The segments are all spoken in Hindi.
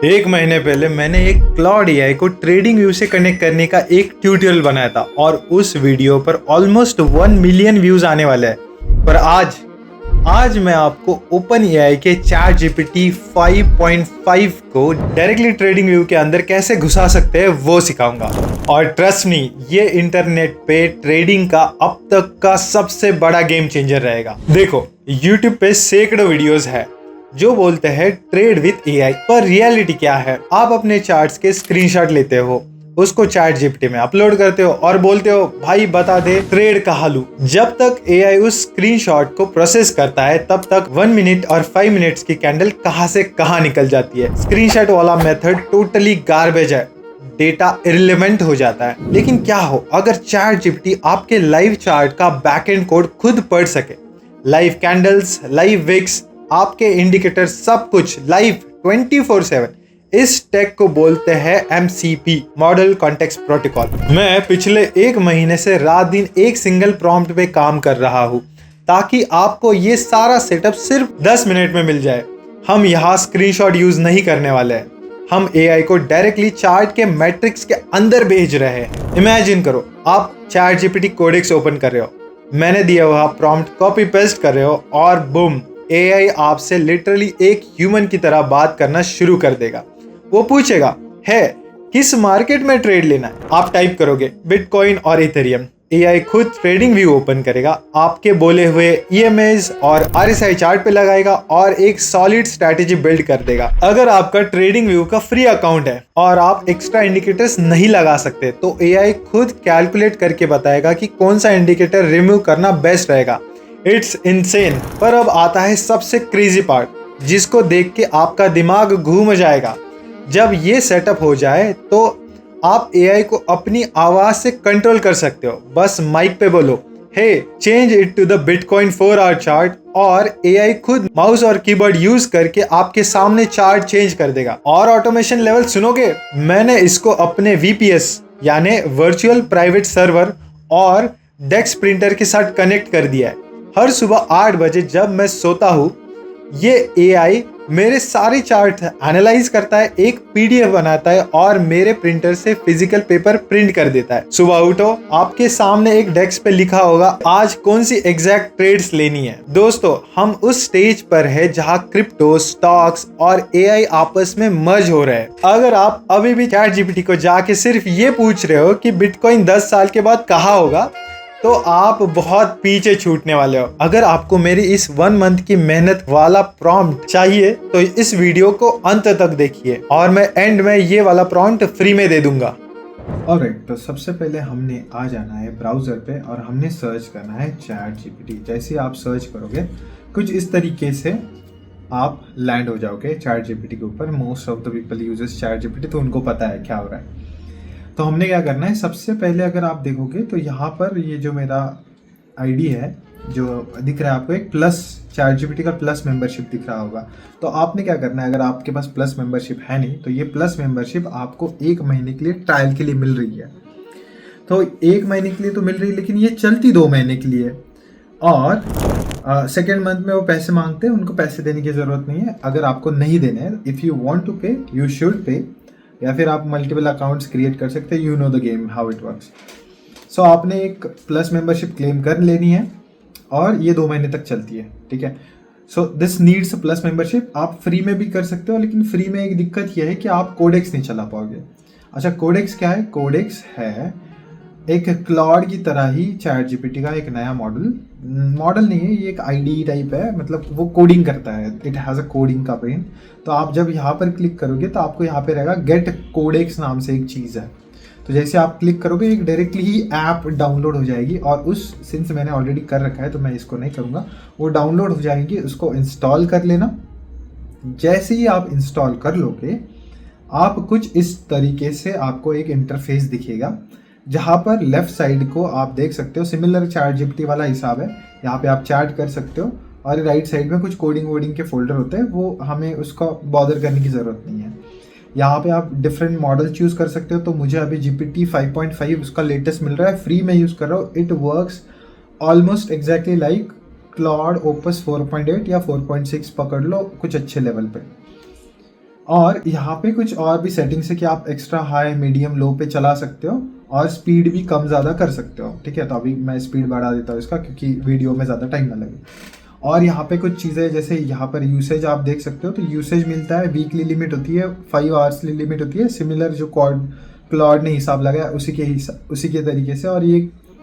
एक महीने पहले मैंने एक क्लाउड एआई को ट्रेडिंग व्यू से कनेक्ट करने का एक ट्यूटोरियल बनाया था और उस वीडियो पर ऑलमोस्ट 1 मिलियन व्यूज आने वाले हैं। पर आज मैं आपको ओपन एआई के चैट जीपीटी 5.5 को डायरेक्टली ट्रेडिंग व्यू के अंदर कैसे घुसा सकते हैं वो सिखाऊंगा। और ट्रस्ट मी, ये इंटरनेट पे ट्रेडिंग का अब तक का सबसे बड़ा गेम चेंजर रहेगा। देखो, यूट्यूब पे सैकड़ों वीडियोस है जो बोलते हैं ट्रेड विथ एआई, पर रियलिटी क्या है? आप अपने चार्ट्स के स्क्रीनशॉट लेते हो, उसको चैट जीपीटी में अपलोड करते हो और बोलते हो भाई बता दे ट्रेड कहाँ लूं। जब तक एआई उस स्क्रीनशॉट को प्रोसेस करता है तब तक 1 मिनट और 5 मिनट्स की कैंडल कहाँ से कहाँ निकल जाती है। स्क्रीनशॉट वाला मेथड टोटली गार्बेज है, डेटा इरिलेवेंट हो जाता है। लेकिन क्या हो अगर चैट जीपीटी आपके लाइव चार्ट का बैकएंड कोड खुद पढ़ सके? लाइव कैंडल्स, लाइव विक्स, आपके इंडिकेटर, सब कुछ लाइव 24/7। इस टेक को बोलते हैं MCP, मॉडल कॉन्टेक्स्ट प्रोटोकॉल। मैं पिछले 1 महीने से रात दिन एक सिंगल प्रॉम्प्ट पे काम कर रहा हूँ ताकि आपको ये सारा सेटअप सिर्फ 10 मिनट में मिल जाए। हम यहाँ स्क्रीनशॉट यूज नहीं करने वाले हैं, हम एआई को डायरेक्टली चार्ट के मैट्रिक्स के अंदर भेज रहे हैं। इमेजिन करो आप चैट जीपीटी कोडेक्स ओपन कर रहे हो, मैंने दिया हुआ प्रॉम्प्ट कॉपी पेस्ट कर रहे हो और बूम, एआई आपसे लिटरली एक ह्यूमन की तरह बात करना शुरू कर देगा। वो पूछेगा है किस मार्केट में ट्रेड लेना है, आप टाइप करोगे बिटकॉइन और इथेरियम, एआई खुद ट्रेडिंग व्यू ओपन करेगा, आपके बोले हुए ईएमएस और आरएसआई चार्ट पे लगाएगा और एक सॉलिड स्ट्रैटेजी बिल्ड कर देगा। अगर आपका ट्रेडिंग व्यू का फ्री अकाउंट है और आप एक्स्ट्रा इंडिकेटर्स नहीं लगा सकते तो एआई खुद कैलकुलेट करके बताएगा कि कौन सा इंडिकेटर रिमूव करना बेस्ट रहेगा। It's insane. पर अब आता है सबसे क्रेजी पार्ट, जिसको देख के आपका दिमाग घूम जाएगा। जब ये सेटअप हो जाए तो आप एआई को अपनी आवाज से कंट्रोल कर सकते हो। बस माइक पे बोलो hey change it to the bitcoin 4 hour chart और एआई खुद माउस और कीबोर्ड यूज करके आपके सामने चार्ट चेंज कर देगा। और ऑटोमेशन लेवल सुनोगे, मैंने इसको अपने VPS यानी वर्चुअल प्राइवेट सर्वर और डेस्क प्रिंटर के साथ कनेक्ट कर दिया है। हर सुबह 8 बजे जब मैं सोता हूँ, ये एआई मेरे सारे चार्ट एनालाइज करता है, एक PDF बनाता है और मेरे प्रिंटर से फिजिकल पेपर प्रिंट कर देता है। सुबह उठो, आपके सामने एक डेस्क पे लिखा होगा आज कौन सी एग्जैक्ट ट्रेड्स लेनी है। दोस्तों, हम उस स्टेज पर है जहां क्रिप्टो, स्टॉक्स और एआई आपस में मर्ज हो रहे हैं। अगर आप अभी भी चैट जीपीटी को जाके सिर्फ ये पूछ रहे हो कि बिटकॉइन 10 साल के बाद कहाँ होगा, तो आप बहुत पीछे छूटने वाले हो। अगर आपको मेरी इस 1 मंथ की मेहनत वाला प्रॉम्प्ट चाहिए तो इस वीडियो को अंत तक देखिए और मैं एंड में ये वाला प्रॉम्प्ट फ्री में दे दूंगा। ऑलराइट, तो सबसे पहले हमने आ जाना है ब्राउजर पे और हमने सर्च करना है चैट जीपीटी। जैसे आप सर्च करोगे कुछ इस तरीके से आप लैंड हो जाओगे चैट जीपीटी के ऊपर। Most of the people uses chat GPT, तो उनको पता है क्या हो रहा है। तो हमने क्या करना है, सबसे पहले अगर आप देखोगे तो यहाँ पर ये जो मेरा आईडी है जो दिख रहा है आपको, एक प्लस, चैट जीपीटी का प्लस मेंबरशिप दिख रहा होगा। तो आपने क्या करना है, अगर आपके पास प्लस मेंबरशिप है नहीं तो ये प्लस मेंबरशिप आपको 1 महीने के लिए ट्रायल के लिए मिल रही है। तो 1 महीने के लिए तो मिल रही है, लेकिन ये चलती 2 महीने के लिए। और सेकेंड मंथ में वो पैसे मांगते हैं, उनको पैसे देने की ज़रूरत नहीं है। अगर आपको नहीं देने हैं, इफ़ यू वॉन्ट टू पे यू शुड पे, या फिर आप मल्टीपल अकाउंट्स क्रिएट कर सकते हैं। You know the game how it works. So आपने एक प्लस मेंबरशिप क्लेम कर लेनी है और ये 2 महीने तक चलती है, ठीक है। So this needs plus membership. आप फ्री में भी कर सकते हो, लेकिन फ्री में एक दिक्कत यह है कि आप कोडेक्स नहीं चला पाओगे। अच्छा, कोडेक्स क्या है? कोडेक्स है एक क्लाउड की तरह ही चैट जीपीटी का एक नया मॉडल नहीं है, ये एक आईडी टाइप है, मतलब वो कोडिंग करता है। इट हैज़ अ कोडिंग का ब्रेन। तो आप जब यहाँ पर क्लिक करोगे तो आपको यहाँ पे रहेगा गेट कोडेक्स नाम से एक चीज़ है। तो जैसे आप क्लिक करोगे एक डायरेक्टली ही ऐप डाउनलोड हो जाएगी और उस सिंस मैंने ऑलरेडी कर रखा है तो मैं इसको नहीं करूँगा, वो डाउनलोड हो जाएगी। उसको इंस्टॉल कर लेना। जैसे ही आप इंस्टॉल कर लोगे, आप कुछ इस तरीके से आपको एक इंटरफेस दिखेगा जहाँ पर लेफ्ट साइड को आप देख सकते हो, सिमिलर चैट जीपीटी वाला हिसाब है। यहाँ पे आप चैट कर सकते हो और राइट साइड में कुछ कोडिंग वोडिंग के फोल्डर होते हैं, वो हमें उसको बॉदर करने की ज़रूरत नहीं है। यहाँ पे आप डिफरेंट मॉडल चूज़ कर सकते हो। तो मुझे अभी GPT 5.5 उसका लेटेस्ट मिल रहा है, फ्री में यूज़ कर रहा हूँ। It works almost exactly like cloud opus 4.8 या 4.6 पकड़ लो, कुछ अच्छे लेवल पे। और यहाँ पे कुछ और भी सेटिंग्स है कि आप एक्स्ट्रा हाई मीडियम लो पे चला सकते हो और स्पीड भी कम ज़्यादा कर सकते हो। ठीक है, तो अभी मैं स्पीड बढ़ा देता हूँ इसका क्योंकि वीडियो में ज़्यादा टाइम ना लगे। और यहाँ पे कुछ चीज़ें जैसे यहाँ पर यूसेज आप देख सकते हो, तो यूसेज मिलता है, वीकली लिमिट होती है, 5 आवर्सली लिमिट होती है, सिमिलर जो क्लॉड ने हिसाब लगाया उसी के तरीके से। और ये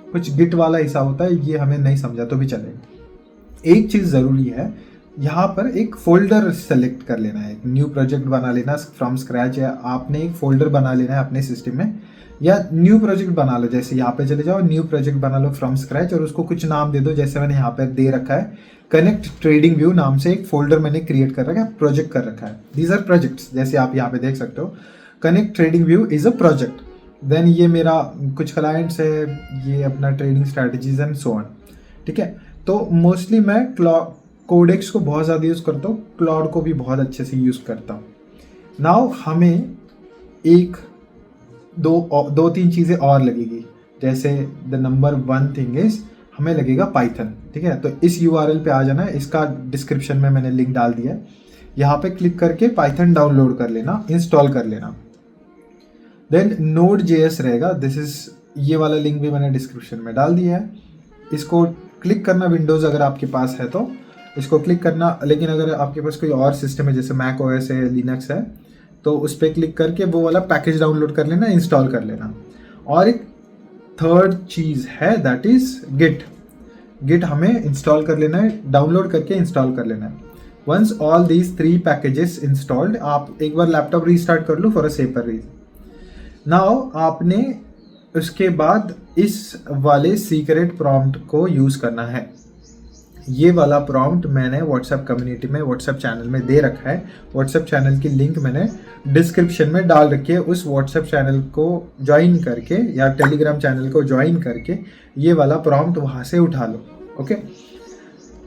कुछ गिट वाला हिसाब होता है, ये हमें नहीं समझा तो भी चलेगा। एक चीज़ ज़रूरी है, यहाँ पर एक फोल्डर सेलेक्ट कर लेना है, एक न्यू प्रोजेक्ट बना लेना फ्रॉम स्क्रैच, या आपने एक फोल्डर बना लेना है अपने सिस्टम में, या न्यू प्रोजेक्ट बना लो। जैसे यहाँ पे चले जाओ, न्यू प्रोजेक्ट बना लो फ्रॉम स्क्रैच और उसको कुछ नाम दे दो। जैसे मैंने यहाँ पर दे रखा है कनेक्ट ट्रेडिंग व्यू नाम से एक फोल्डर मैंने क्रिएट कर रखा है, प्रोजेक्ट कर रखा है। दीज आर प्रोजेक्ट्स, जैसे आप यहाँ पे देख सकते हो, connect trading view is a project. Then ये मेरा कुछ क्लाइंट्स है, ये अपना trading strategies and so on. ठीक है, तो मोस्टली मैं कोडेक्स को बहुत ज़्यादा यूज़ करता हूँ, क्लाउड को भी बहुत अच्छे से यूज़ करता हूँ। नाउ हमें एक दो तीन चीज़ें और लगेगी। जैसे द नंबर 1 थिंग इज हमें लगेगा पाइथन। ठीक है, तो इस URL पे आ जाना है, इसका डिस्क्रिप्शन में मैंने लिंक डाल दिया है। यहाँ पे क्लिक करके पाइथन डाउनलोड कर लेना, इंस्टॉल कर लेना। देन Node.js रहेगा, दिस इज, ये वाला लिंक भी मैंने डिस्क्रिप्शन में डाल दिया है। इसको क्लिक करना, विंडोज़ अगर आपके पास है तो इसको क्लिक करना, लेकिन अगर आपके पास कोई और सिस्टम है जैसे मैक OS है, लिनक्स है, तो उस पर क्लिक करके वो वाला पैकेज डाउनलोड कर लेना, इंस्टॉल कर लेना। और एक थर्ड चीज़ है, दैट इज गिट हमें इंस्टॉल कर लेना है, डाउनलोड करके इंस्टॉल कर लेना है। Once all these 3 packages installed, आप एक बार लैपटॉप रीस्टार्ट कर लो for a safer reason. Now आपने उसके बाद इस वाले सीक्रेट प्रॉम्प्ट को यूज़ करना है। ये वाला प्रॉम्प्ट मैंने व्हाट्सएप कम्युनिटी में, व्हाट्सएप चैनल में दे रखा है। व्हाट्सएप चैनल की लिंक मैंने डिस्क्रिप्शन में डाल रखी है। उस व्हाट्सएप चैनल को ज्वाइन करके या टेलीग्राम चैनल को ज्वाइन करके ये वाला प्रॉम्प्ट वहाँ से उठा लो। ओके,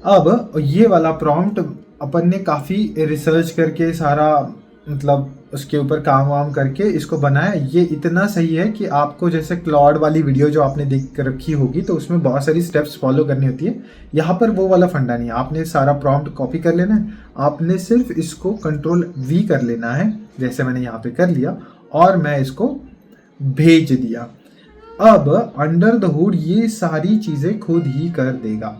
अब ये वाला प्रॉम्प्ट अपन ने काफ़ी रिसर्च करके सारा, मतलब उसके ऊपर काम वाम करके इसको बनाया। ये इतना सही है कि आपको, जैसे क्लॉड वाली वीडियो जो आपने देख रखी होगी तो उसमें बहुत सारी स्टेप्स फॉलो करनी होती है, यहाँ पर वो वाला फंडा नहीं है। आपने सारा प्रॉम्प्ट कॉपी कर लेना है, आपने सिर्फ इसको Ctrl+V कर लेना है, जैसे मैंने यहाँ पे कर लिया, और मैं इसको भेज दिया। अब अंडर द हुड ये सारी चीज़ें खुद ही कर देगा,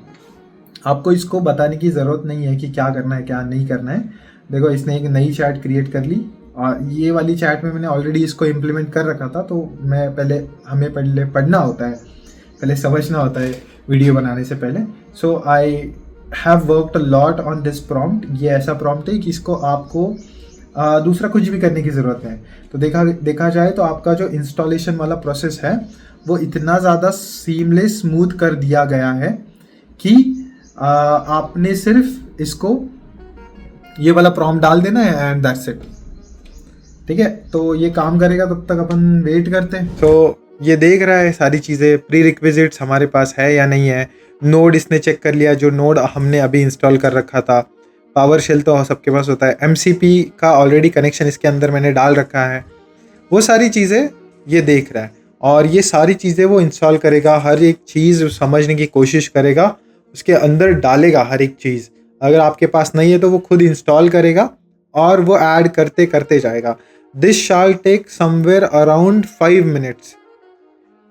आपको इसको बताने की ज़रूरत नहीं है कि क्या करना है क्या नहीं करना है। देखो, इसने एक नई चैट क्रिएट कर ली, और ये वाली चैट में मैंने ऑलरेडी इसको इम्प्लीमेंट कर रखा था, तो हमें पहले पढ़ना होता है, पहले समझना होता है वीडियो बनाने से पहले। So I have worked a lot on this prompt. ये ऐसा प्रॉम्प्ट है कि इसको आपको दूसरा कुछ भी करने की ज़रूरत नहीं। तो देखा जाए तो आपका जो इंस्टॉलेशन वाला प्रोसेस है वो इतना ज़्यादा सीमलेस, स्मूथ कर दिया गया है कि आपने सिर्फ इसको ये वाला प्रॉम्प्ट डाल देना है एंड दैट्स इट। ठीक है, तो ये काम करेगा, तब तक अपन वेट करते हैं। तो ये देख रहा है सारी चीज़ें, प्री रिक्विजिट्स हमारे पास है या नहीं है। नोड इसने चेक कर लिया, जो नोड हमने अभी इंस्टॉल कर रखा था। पावर शेल तो सबके पास होता है। MCP का ऑलरेडी कनेक्शन इसके अंदर मैंने डाल रखा है। वो सारी चीज़ें ये देख रहा है, और ये सारी चीज़ें वो इंस्टॉल करेगा, हर एक चीज़ समझने की कोशिश करेगा, उसके अंदर डालेगा हर एक चीज़। अगर आपके पास नहीं है तो वो खुद इंस्टॉल करेगा और वो ऐड करते करते जाएगा। This shall take somewhere around 5 minutes,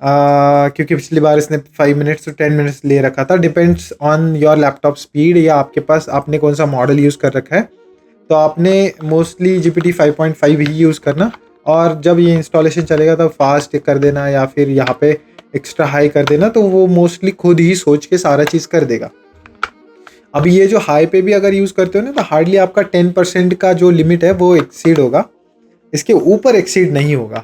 क्योंकि पिछली बार इसने 5 मिनट्स to 10 मिनट्स ले रखा था। Depends on your laptop speed, या आपके पास आपने कौन सा मॉडल यूज़ कर रखा है। तो आपने मोस्टली GPT 5.5 ही यूज़ करना, और जब ये इंस्टॉलेशन चलेगा तब फास्ट कर देना या फिर यहाँ पे एक्स्ट्रा हाई कर देना, तो वो मोस्टली खुद ही सोच के सारा चीज़ कर देगा। अब ये जो हाई पे भी अगर यूज़ करते हो ना, तो हार्डली आपका 10% का जो लिमिट है वो एक्सीड होगा, इसके ऊपर एक्सीड नहीं होगा।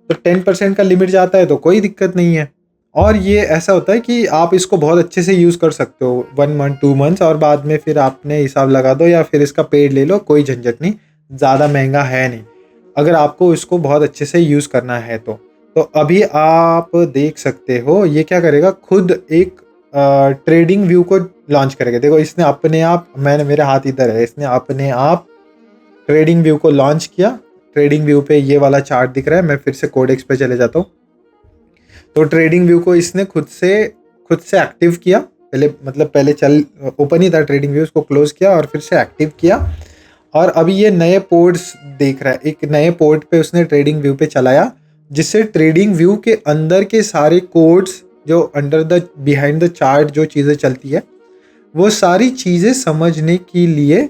तो 10% का लिमिट जाता है तो कोई दिक्कत नहीं है। और ये ऐसा होता है कि आप इसको बहुत अच्छे से यूज़ कर सकते हो 1 मंथ 2 मंथ्स, और बाद में फिर आपने हिसाब लगा दो या फिर इसका पेड ले लो, कोई झंझट नहीं, ज़्यादा महंगा है नहीं, अगर आपको इसको बहुत अच्छे से यूज़ करना है तो। अभी आप देख सकते हो ये क्या करेगा, खुद एक ट्रेडिंग व्यू को लॉन्च करेगा। देखो, इसने अपने आप, मेरे हाथ इधर है, इसने अपने आप ट्रेडिंग व्यू को लॉन्च किया। ट्रेडिंग व्यू पे ये वाला चार्ट दिख रहा है, मैं फिर से कोडेक्स पे चले जाता हूँ। तो ट्रेडिंग व्यू को इसने खुद से एक्टिव किया। पहले चल ओपन ही था ट्रेडिंग व्यू, उसको क्लोज किया और फिर से एक्टिव किया, और अभी ये नए पोर्ट्स देख रहा है, एक नए पोर्ट पे उसने ट्रेडिंग व्यू पे चलाया, जिससे ट्रेडिंग व्यू के अंदर के सारे कोड्स जो under the behind the chart जो चीज़ें चलती है वो सारी चीज़ें समझने के लिए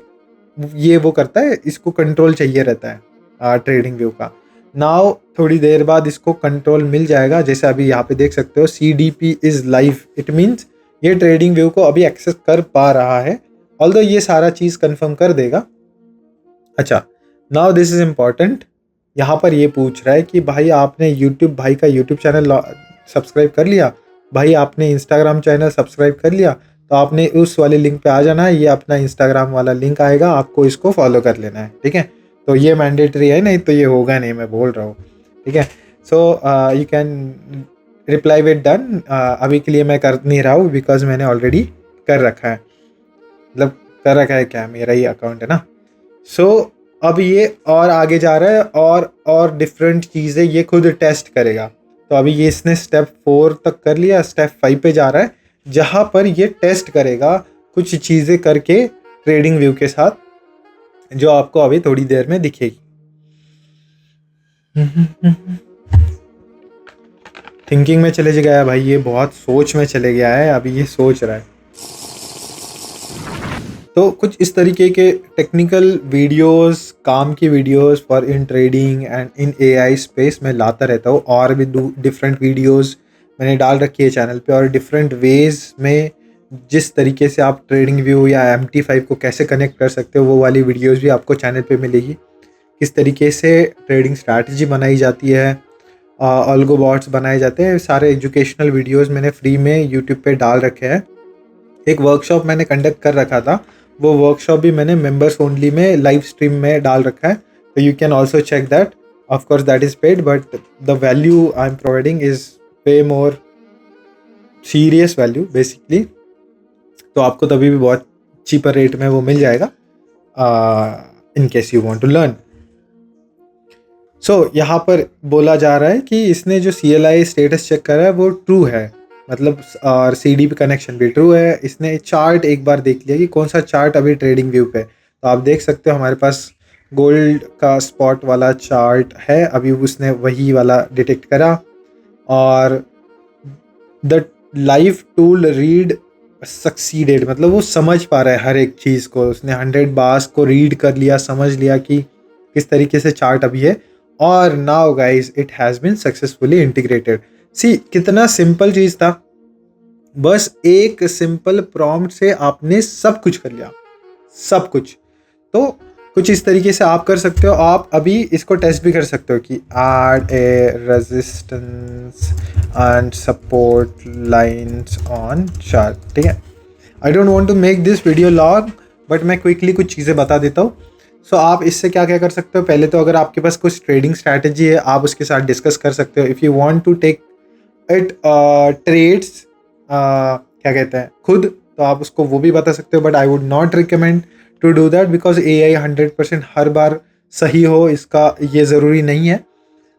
ये वो करता है, इसको कंट्रोल चाहिए रहता है ट्रेडिंग व्यू का। नाउ थोड़ी देर बाद इसको कंट्रोल मिल जाएगा, जैसे अभी यहाँ पे देख सकते हो CDP is live, it means ये ट्रेडिंग व्यू को अभी एक्सेस कर पा रहा है, ऑल्दो ये सारा चीज़ कंफर्म कर देगा। अच्छा, नाउ दिस इज़ इम्पॉर्टेंट, यहाँ पर ये पूछ रहा है कि भाई आपने यूट्यूब, भाई का यूट्यूब चैनल सब्सक्राइब कर लिया, भाई आपने इंस्टाग्राम चैनल सब्सक्राइब कर लिया, तो आपने उस वाले लिंक पे आ जाना है, ये अपना इंस्टाग्राम वाला लिंक आएगा, आपको इसको फॉलो कर लेना है, ठीक है। तो ये मैंडेटरी है, नहीं तो ये होगा नहीं, मैं बोल रहा हूँ, ठीक है। So you can reply with done. अभी के लिए मैं कर नहीं रहा हूँ बिकॉज मैंने ऑलरेडी कर रखा है, मतलब कर रखा है क्या, मेरा ही अकाउंट है ना। सो अब ये और आगे जा रहा है और डिफरेंट चीज़ें ये खुद टेस्ट करेगा। तो अभी ये इसने स्टेप 4 तक कर लिया, स्टेप 5 पे जा रहा है, जहाँ पर ये टेस्ट करेगा कुछ चीज़ें करके ट्रेडिंग व्यू के साथ, जो आपको अभी थोड़ी देर में दिखेगी। थिंकिंग में चले गया भाई, ये बहुत सोच में चले गया है, अभी ये सोच रहा है। तो कुछ इस तरीके के टेक्निकल वीडियोस, काम की videos for in trading and in AI space में लाता रहता हूँ, और भी डिफरेंट वीडियोस मैंने डाल रखी है चैनल पे, और डिफरेंट वेज में जिस तरीके से आप ट्रेडिंग व्यू या MT5 को कैसे कनेक्ट कर सकते हो वो वाली वीडियोस भी आपको चैनल पे मिलेगी। किस तरीके से ट्रेडिंग स्ट्रैटेजी बनाई जाती है, ऑल्गो बॉट्स बनाए जाते हैं, सारे एजुकेशनल वीडियोस मैंने फ्री में यूट्यूब पे डाल रखे हैं। एक वर्कशॉप मैंने कंडक्ट कर रखा था, वो वर्कशॉप भी मैंने मेंबर्स ओनली में लाइव स्ट्रीम में डाल रखा है, तो you can also check that. Of course that is paid, but the value I am providing is way more serious value basically. तो आपको तभी भी बहुत चीपर रेट में वो मिल जाएगा in case you want to learn. So यहाँ पर बोला जा रहा है कि इसने जो CLI स्टेटस चेक करा है वो ट्रू है, मतलब और CDP कनेक्शन भी ट्रू है। इसने चार्ट एक बार देख लिया कि कौन सा चार्ट अभी ट्रेडिंग व्यू पे, तो आप देख सकते हो हमारे पास गोल्ड का स्पॉट वाला चार्ट है, अभी उसने वही वाला डिटेक्ट करा। और the live tool read succeeded, मतलब वो समझ पा रहा है हर एक चीज़ को, उसने 100 बार्स को रीड कर लिया, समझ लिया कि किस तरीके से चार्ट अभी है। और now guys it has been successfully integrated. See कितना सिंपल चीज़ था, बस एक सिंपल प्रॉम्प्ट से आपने सब कुछ कर लिया, सब कुछ। तो कुछ इस तरीके से आप कर सकते हो। आप अभी इसको टेस्ट भी कर सकते हो कि add a resistance and support lines on chart, ठीक है। I don't want to make this video long, but मैं क्विकली कुछ चीज़ें बता देता हूँ। सो आप इससे क्या क्या कर सकते हो, पहले तो अगर आपके पास कुछ ट्रेडिंग स्ट्रैटेजी है आप उसके साथ डिस्कस कर सकते हो। If you want to take it trades क्या कहते हैं खुद, तो आप उसको वो भी बता सकते हो, but I would not recommend to do that because AI 100% हर बार सही हो इसका ये ज़रूरी नहीं है।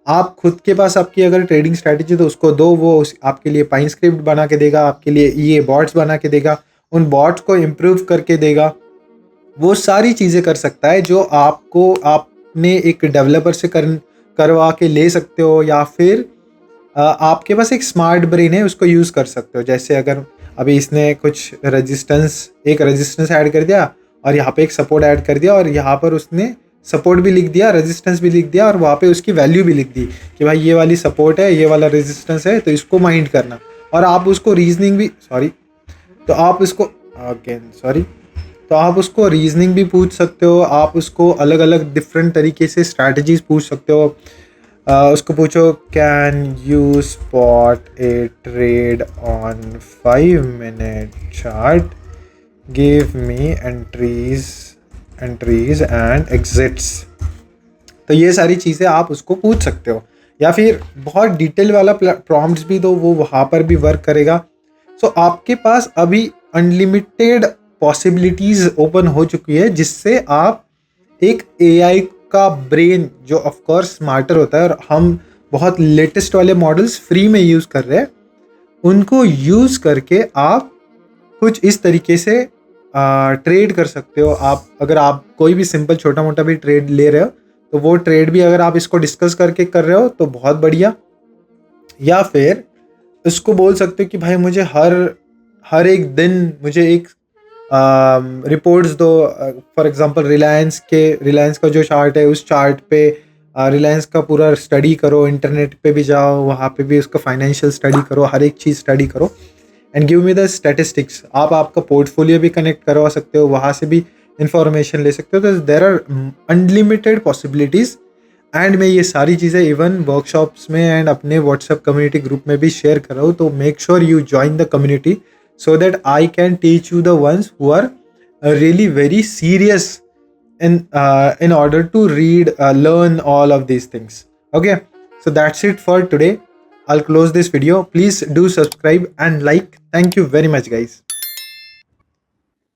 आप खुद के पास आपकी अगर ट्रेडिंग स्ट्रैटेजी तो उसको दो, वो आपके लिए पाइन स्क्रिप्ट बना के देगा, आपके लिए ये बॉट्स बना के देगा, उन बॉट्स को इम्प्रूव करके देगा, वो सारी चीज़ें कर सकता है जो आपको आपने एक डेवलपर से करवा के ले सकते हो, या फिर आपके पास एक स्मार्ट ब्रेन है उसको यूज़ कर सकते हो। जैसे अगर अभी इसने कुछ एक रेजिस्टेंस ऐड कर दिया और यहाँ पे एक सपोर्ट ऐड कर दिया, और यहाँ पर उसने सपोर्ट भी लिख दिया, रेजिस्टेंस भी लिख दिया, और वहाँ पे उसकी वैल्यू भी लिख दी कि भाई ये वाली सपोर्ट है, ये वाला रेजिस्टेंस है, तो इसको माइंड करना। और आप उसको रीजनिंग भी तो आप उसको रीजनिंग भी पूछ सकते हो, आप उसको अलग अलग डिफरेंट तरीके से स्ट्रैटेजीज पूछ सकते हो। उसको पूछो can you spot A trade on 5 minute chart, give me entries and exits. तो ये सारी चीज़ें आप उसको पूछ सकते हो, या फिर बहुत डिटेल वाला प्रॉम्प्ट्स भी दो, वो वहाँ पर भी वर्क करेगा। सो आपके पास अभी अनलिमिटेड पॉसिबिलिटीज़ ओपन हो चुकी है, जिससे आप एक AI का ब्रेन जो ऑफ कोर्स स्मार्टर होता है, और हम बहुत लेटेस्ट वाले मॉडल्स फ्री में यूज़ कर रहे हैं, उनको यूज़ करके आप कुछ इस तरीके से ट्रेड कर सकते हो आप। अगर आप कोई भी सिंपल छोटा मोटा भी ट्रेड ले रहे हो तो वो ट्रेड भी अगर आप इसको डिस्कस करके कर रहे हो तो बहुत बढ़िया। या फिर इसको बोल सकते हो कि भाई मुझे हर एक दिन मुझे एक रिपोर्ट्स दो। फॉर एग्जांपल रिलायंस का जो चार्ट है उस चार्ट पे रिलायंस का पूरा स्टडी करो, इंटरनेट पे भी जाओ, वहाँ पे भी उसका फाइनेंशियल स्टडी करो, हर एक चीज़ स्टडी करो and give me the statistics. आप आपका पोर्टफोलियो भी कनेक्ट करवा सकते हो, वहाँ से भी इंफॉर्मेशन ले सकते हो। तो there are unlimited possibilities and मैं ये सारी चीज़ें इवन वर्कशॉप्स में एंड अपने व्हाट्सएप कम्युनिटी ग्रुप में भी शेयर कर रहा हूँ। तो make sure you join the community so that I can teach you the ones who are really very serious in order to learn all of these things. Okay, so that's it for today. I'll close this video. Please do subscribe and like. Thank you very much, guys.